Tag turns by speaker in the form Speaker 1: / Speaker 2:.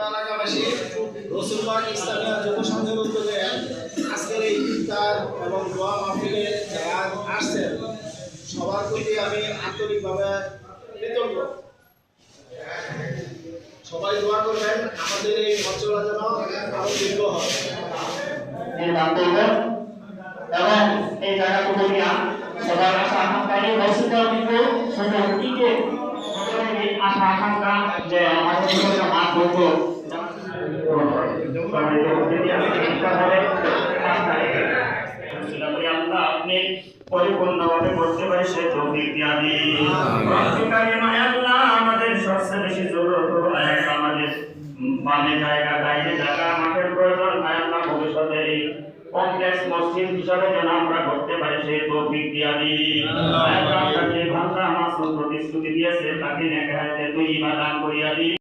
Speaker 1: এলাকাবাসী রসুলবাগ ইসলামিয়া যুব সংঘের উদ্যোগে আজকের এই ইফতার এবং দোয়া মাহফিলে যারা আসছেন সবার প্রতি আমি আন্তরিকভাবে কৃতজ্ঞ। সবাই দোয়া করবেন আমাদের এই অঞ্চলটা যেন আরো দীর্ঘ হয়
Speaker 2: এবং এই জায়গাটুকু নিয়ে সবার আশা আকাঙ্ক্ষায় বর্ষিত কিন্তু সত্যিকে আশা আকাঙ্ক্ষা যে আমাদের মাঠ হতো আপনি পরিপূর্ণভাবে করতে পারে সে তৌফিক দিয়া দিন। আমাদের সবচেয়ে বেশি জরুরত আমাদের বামে জায়গা গাইলে জায়গা মাঠের প্রয়োজন আল্লাহ ভবিষ্যতে এই কমপ্লেক্স মসজিদ হিসাবে যেন আমরা করতে পারি সেই তৌফিক দিয়া দিন। যে ভাষা আমার প্রতিশ্রুতি দিয়েছে তাকে নেক হায়াতে তুই দান করিয়া দিন।